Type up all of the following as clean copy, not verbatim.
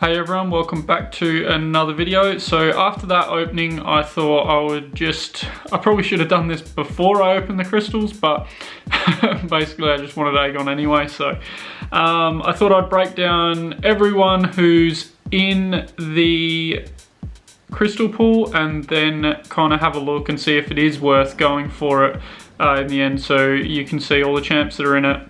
Hey everyone, welcome back to another video. So after that opening, I thought I probably should have done this before I opened the crystals, but basically I just wanted Aegon anyway. So I thought I'd break down everyone who's in the crystal pool and then kind of have a look and see if it is worth going for it in the end. So you can see all the champs that are in it.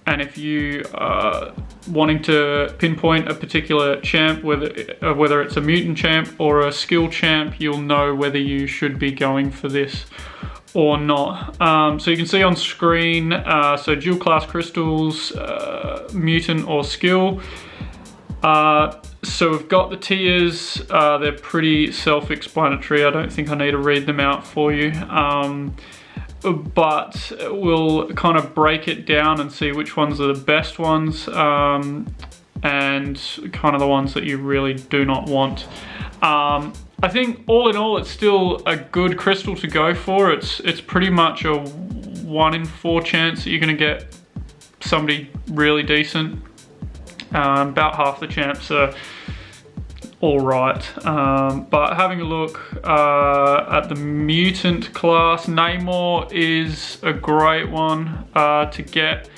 And if you are wanting to pinpoint a particular champ, whether it's a mutant champ or a skill champ, you'll know whether you should be going for this or not. So you can see on screen, so dual class crystals, mutant or skill. So we've got the tiers, they're pretty self-explanatory. I don't think I need to read them out for you. But we'll kind of break it down and see which ones are the best ones and kind of the ones that you really do not want. I think all in all, it's still a good crystal to go for. It's pretty much a 1 in 4 chance that you're going to get somebody really decent. About half the champs are all right, but having a look at the mutant class, Neymar is a great one to get,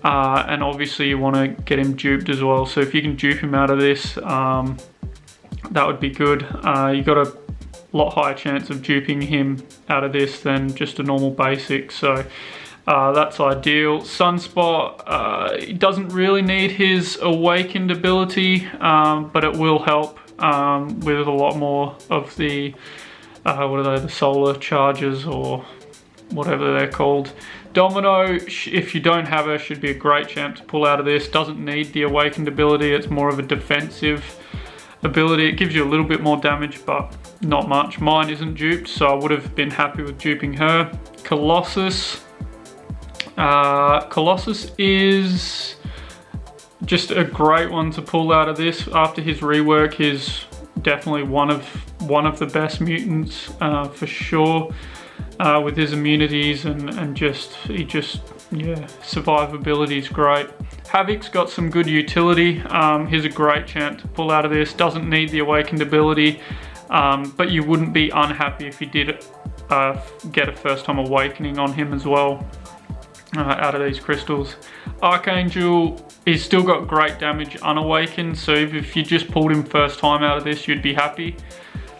and obviously you want to get him duped as well. So if you can dupe him out of this, that would be good. You got a lot higher chance of duping him out of this than just a normal basic, so that's ideal. Sunspot, he doesn't really need his awakened ability, but it will help with a lot more of the, what are they, the solar charges or whatever they're called. Domino, if you don't have her, should be a great champ to pull out of this. Doesn't need the awakened ability, it's more of a defensive ability. It gives you a little bit more damage, but not much. Mine isn't duped, so I would have been happy with duping her. Colossus. Colossus is just a great one to pull out of this. After his rework, he's definitely one of the best mutants for sure, with his immunities and survivability is great. Havoc's got some good utility. He's a great champ to pull out of this. Doesn't need the awakened ability, but you wouldn't be unhappy if you did get a first time awakening on him as well. Out of these crystals. Archangel, he's still got great damage unawakened, so if you just pulled him first time out of this, you'd be happy.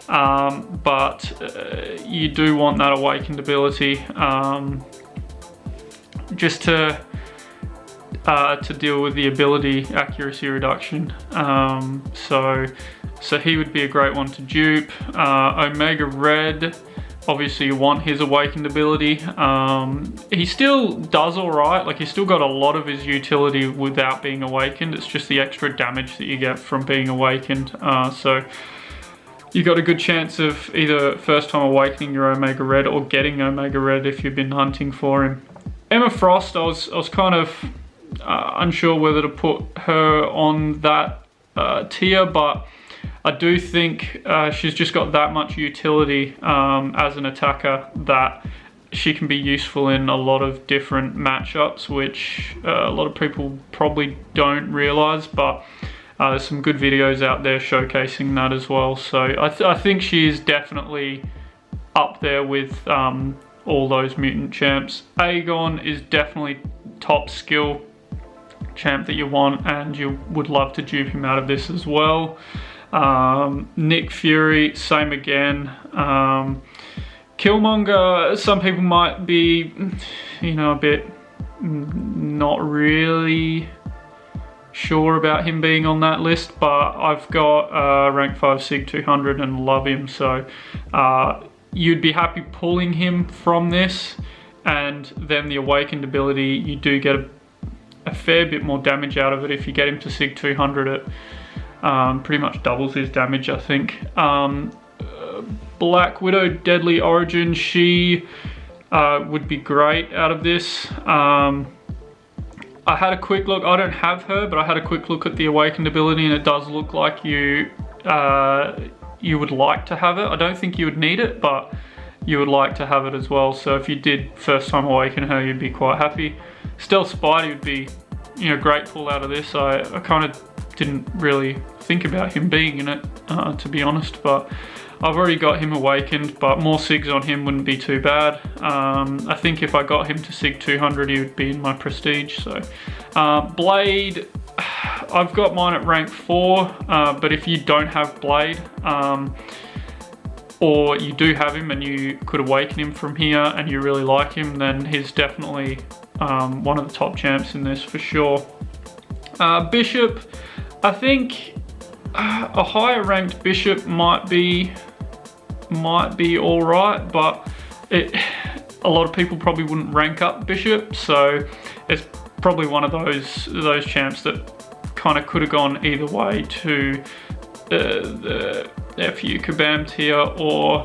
But you do want that awakened ability just to deal with the ability accuracy reduction. So he would be a great one to dupe. Omega Red, obviously you want his awakened ability. He still does alright, like he's still got a lot of his utility without being awakened. It's just the extra damage that you get from being awakened. So you got a good chance of either first time awakening your Omega Red or getting Omega Red if you've been hunting for him. Emma Frost, I was kind of unsure whether to put her on that tier, but I do think she's just got that much utility as an attacker that she can be useful in a lot of different matchups, which a lot of people probably don't realize, but there's some good videos out there showcasing that as well. So I think she is definitely up there with all those mutant champs. Aegon is definitely top skill champ that you want, and you would love to dupe him out of this as well. Nick Fury, same again. Killmonger, some people might be, a bit not really sure about him being on that list, but I've got rank 5 Sig 200 and love him, so you'd be happy pulling him from this, and then the awakened ability, you do get a fair bit more damage out of it. If you get him to Sig 200, it pretty much doubles his damage, I think. Black Widow, Deadly Origin, she would be great out of this. I had a quick look, I don't have her, but I had a quick look at the awakened ability, and it does look like you would like to have it. I don't think you would need it, but you would like to have it as well. So if you did first time awaken her, you'd be quite happy. Stealth Spidey would be, great pull out of this. I kind of didn't really think about him being in it, to be honest, but I've already got him awakened, but more SIGs on him wouldn't be too bad. I think if I got him to SIG 200, he would be in my prestige. So Blade, I've got mine at rank 4, but if you don't have Blade, or you do have him and you could awaken him from here and you really like him, then he's definitely one of the top champs in this for sure. Bishop, I think a higher ranked Bishop might be all right, but a lot of people probably wouldn't rank up Bishop, so it's probably one of those champs that kind of could have gone either way to the FU Kabam tier, or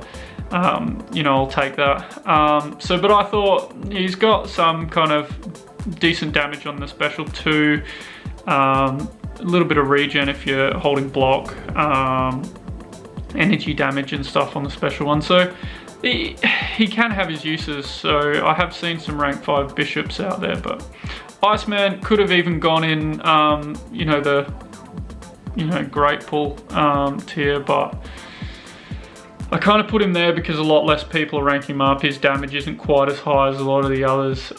you know, I'll take that. But I thought he's got some kind of decent damage on the special too, a little bit of regen if you're holding block, energy damage and stuff on the special one, so he can have his uses. So I have seen some rank 5 Bishops out there, but Iceman could have even gone in you know, the Grateful tier, but I kind of put him there because a lot less people are ranking him up. His damage isn't quite as high as a lot of the others.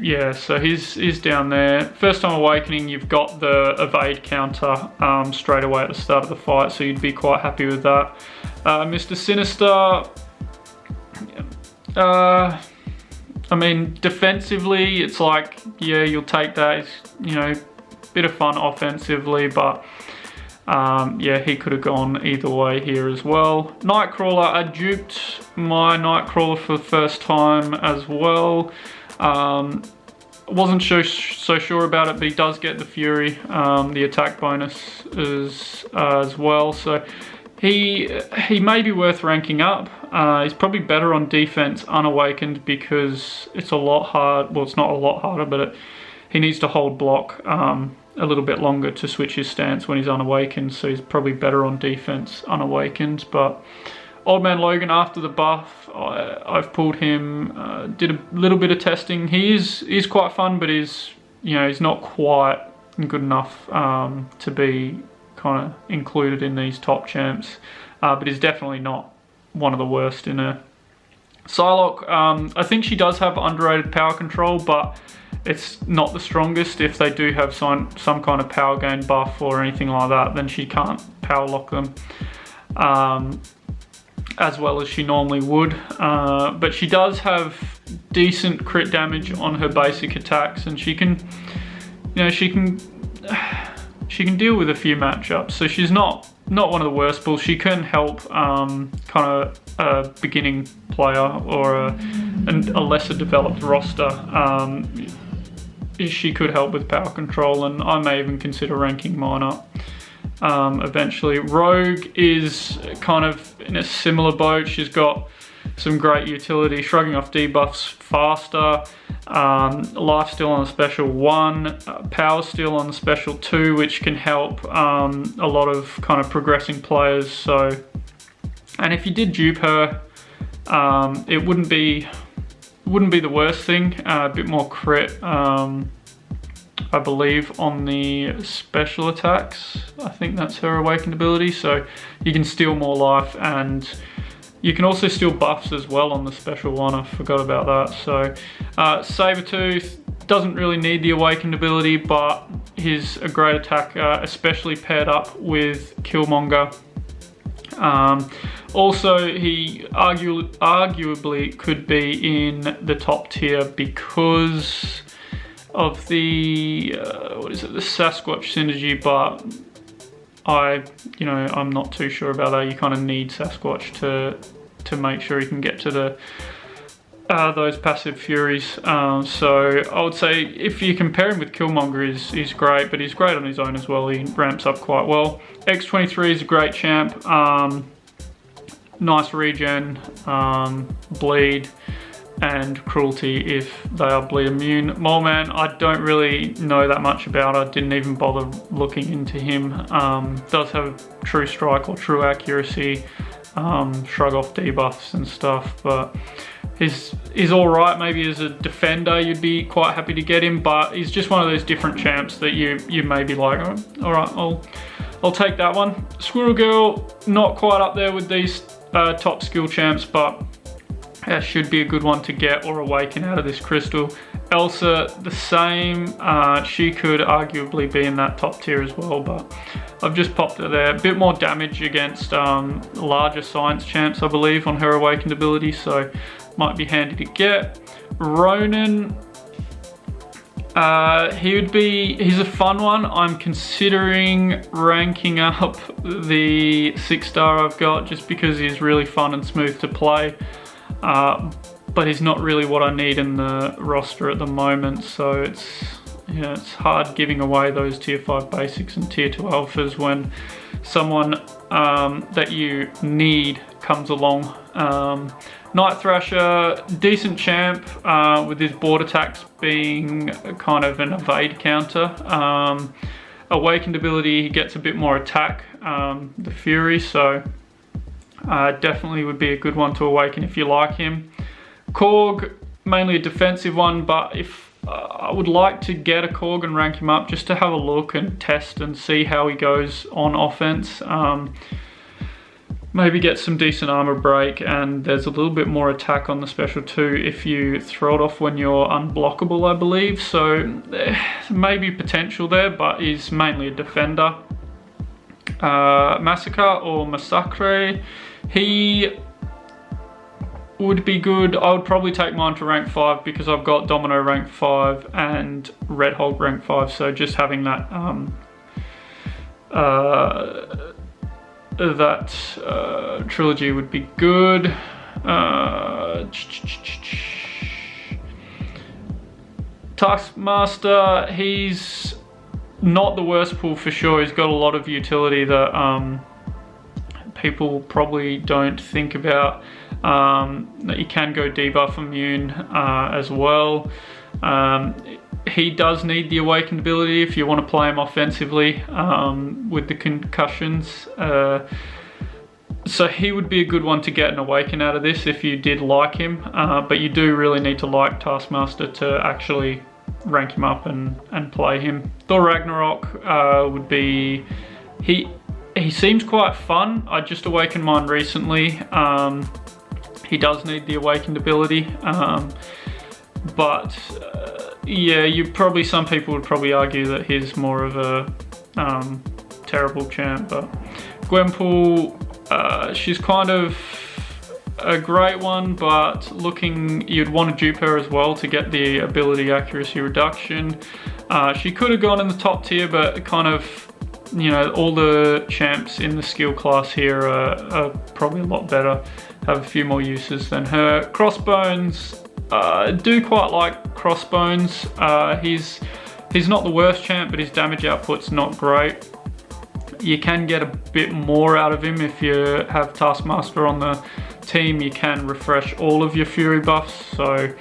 Yeah, so he's down there. First time awakening, you've got the evade counter straight away at the start of the fight, so you'd be quite happy with that. Mr. Sinister, I mean, defensively, it's like, yeah, you'll take that. It's, you know, bit of fun offensively, but yeah, he could have gone either way here as well. Nightcrawler, I duped my Nightcrawler for the first time as well. Wasn't so sure about it, but he does get the Fury, the attack bonus as well, so he may be worth ranking up. He's probably better on defense unawakened because it's a lot hard. Well, it's not a lot harder, but he needs to hold block a little bit longer to switch his stance when he's unawakened, so he's probably better on defense unawakened. But Old Man Logan, after the buff, I've pulled him, did a little bit of testing. He's quite fun, but he's not quite good enough to be kind of included in these top champs, but he's definitely not one of the worst in there. Psylocke, I think she does have underrated power control, but it's not the strongest. If they do have some kind of power gain buff or anything like that, then she can't power lock them as well as she normally would. But she does have decent crit damage on her basic attacks, and she can deal with a few matchups. So she's not one of the worst bulls. She can help kind of a beginning player or a lesser developed roster. She could help with power control, and I may even consider ranking mine up eventually. Rogue is kind of in a similar boat. She's got some great utility, shrugging off debuffs faster, life steal on the special 1, power steal on the special 2, which can help a lot of kind of progressing players. So, and if you did dupe her, it wouldn't be the worst thing. A bit more crit, I believe, on the special attacks. I think that's her awakened ability, so you can steal more life, and you can also steal buffs as well on the special one. I forgot about that. So Sabretooth doesn't really need the awakened ability, but he's a great attacker, especially paired up with Killmonger. Also, he arguably could be in the top tier because of the the Sasquatch synergy, but I'm not too sure about that. You kind of need Sasquatch to make sure you can get to the those passive furies. So I would say if you compare him with Killmonger, he's great, but he's great on his own as well. He ramps up quite well. X23 is a great champ. Nice regen, bleed, and cruelty if they are bleed immune. Mole Man, I don't really know that much about. I didn't even bother looking into him. Does have true strike or true accuracy, shrug off debuffs and stuff, but He's all right. Maybe as a defender, you'd be quite happy to get him, but he's just one of those different champs that you may be like, oh, all right, I'll take that one. Squirrel Girl, not quite up there with these top skill champs, but should be a good one to get or awaken out of this crystal. Elsa, the same. She could arguably be in that top tier as well, but I've just popped her there. A bit more damage against larger science champs, I believe, on her awakened ability, so might be handy to get. Ronan, he's a fun one. I'm considering ranking up the 6-star I've got just because he's really fun and smooth to play. But he's not really what I need in the roster at the moment, so it's hard giving away those tier 5 basics and tier 2 alphas when someone that you need comes along. Night Thrasher, decent champ with his board attacks being kind of an evade counter. Awakened ability, he gets a bit more attack, the Fury, so definitely would be a good one to awaken if you like him. Korg, mainly a defensive one, but if I would like to get a Korg and rank him up just to have a look and test and see how he goes on offense. Maybe get some decent armor break, and there's a little bit more attack on the special too if you throw it off when you're unblockable, I believe. So maybe potential there, but he's mainly a defender. Massacre or Massacre, he would be good. I would probably take mine to rank 5 because I've got Domino rank 5 and Red Hulk rank 5, so just having that trilogy would be good. Taskmaster, he's not the worst pull for sure. He's got a lot of utility that people probably don't think about. That you can go debuff immune as well. He does need the awakened ability if you want to play him offensively with the concussions. So he would be a good one to get an awaken out of this if you did like him. But you do really need to like Taskmaster to actually rank him up and play him. Thor Ragnarok would be... He seems quite fun. I just awakened mine recently. He does need the awakened ability, but yeah, some people would probably argue that he's more of a terrible champ. But Gwenpool, she's kind of a great one, but you'd want to dupe her as well to get the ability accuracy reduction. She could have gone in the top tier, but kind of, you know, all the champs in the skill class here are probably a lot better, have a few more uses than her. Crossbones, do quite like Crossbones. He's not the worst champ, but his damage output's not great. You can get a bit more out of him if you have Taskmaster on the team. You can refresh all of your Fury buffs, so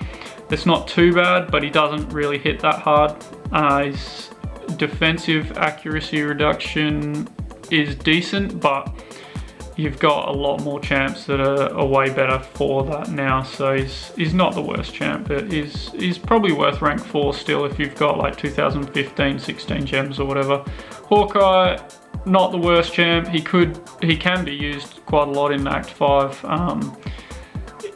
it's not too bad, but he doesn't really hit that hard. His defensive accuracy reduction is decent, but you've got a lot more champs that are way better for that now, so he's not the worst champ, but he's probably worth rank 4 still if you've got like 2015, 16 gems or whatever. Hawkeye, not the worst champ. He can be used quite a lot in Act 5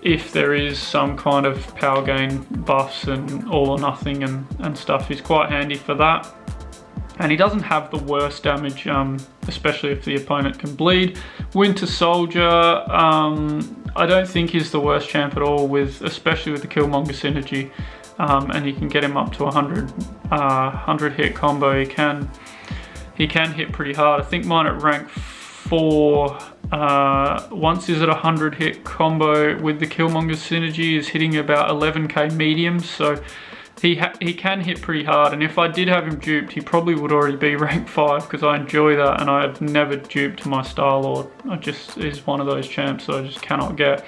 if there is some kind of power gain buffs and all or nothing and stuff. He's quite handy for that. And he doesn't have the worst damage, especially if the opponent can bleed. Winter Soldier, I don't think he's the worst champ at all, especially with the Killmonger synergy. And you can get him up to 100 hit combo. He can hit pretty hard. I think mine at rank 4, once is at 100 hit combo with the Killmonger synergy, is hitting about 11k mediums, so he can hit pretty hard. And if I did have him duped, he probably would already be rank 5 because I enjoy that, and I've never duped my Star-Lord. I just is one of those champs that I just cannot get.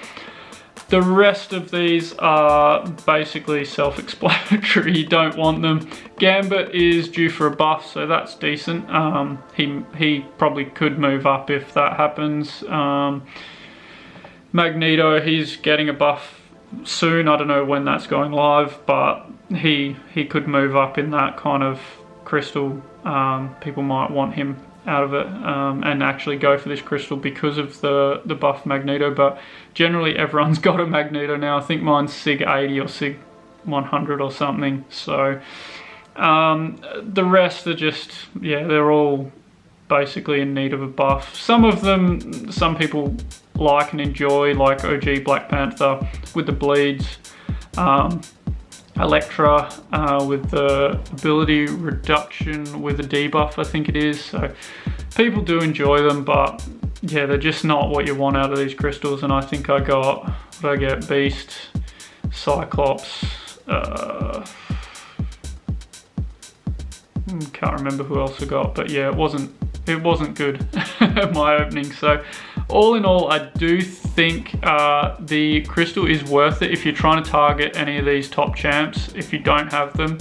The rest of these are basically self-explanatory. You don't want them. Gambit is due for a buff, so that's decent. He probably could move up if that happens. Magneto, he's getting a buff soon. I don't know when that's going live, but he could move up in that kind of crystal. People might want him out of it and actually go for this crystal because of the buff Magneto, but generally everyone's got a Magneto now. I think mine's SIG 80 or SIG 100 or something, so the rest are just, yeah, they're all basically in need of a buff. Some of them, some people like and enjoy, like OG Black Panther with the bleeds, Elektra with the ability reduction with a debuff, I think it is. So people do enjoy them, but yeah, they're just not what you want out of these crystals. And I think I got, what did I get? Beast, Cyclops, can't remember who else I got, but yeah, it wasn't good my opening. So all in all, I do think the crystal is worth it if you're trying to target any of these top champs. If you don't have them,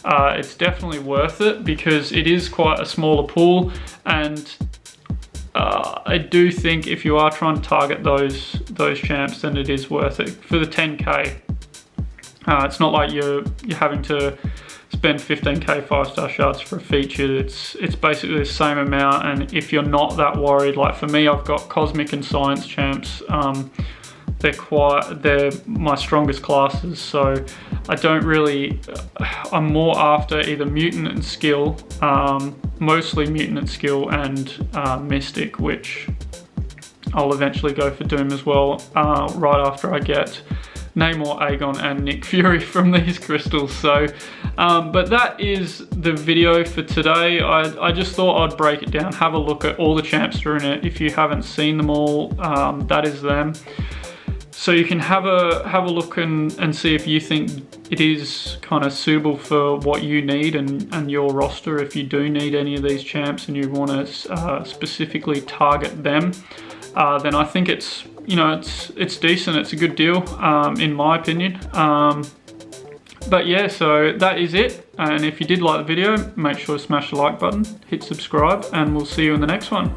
it's definitely worth it because it is quite a smaller pool, and I do think if you are trying to target those champs, then it is worth it for the 10k. It's not like you're having to spend 15k 5-star shards for a feature. It's basically the same amount, and if you're not that worried, like for me, I've got Cosmic and Science champs. They're my strongest classes, so I don't really, I'm more after either Mutant and Skill, mostly Mutant and Skill, and Mystic, which I'll eventually go for Doom as well, right after I get Neymar, Aegon, and Nick Fury from these crystals. So but that is the video for today. I just thought I'd break it down, have a look at all the champs that are in it. If you haven't seen them all, that is them. So you can have a look and see if you think it is kind of suitable for what you need and your roster. If you do need any of these champs and you want to specifically target them, then I think it's, you know, it's decent. It's a good deal, in my opinion. But yeah, so that is it. And if you did like the video, make sure to smash the like button, hit subscribe, and we'll see you in the next one.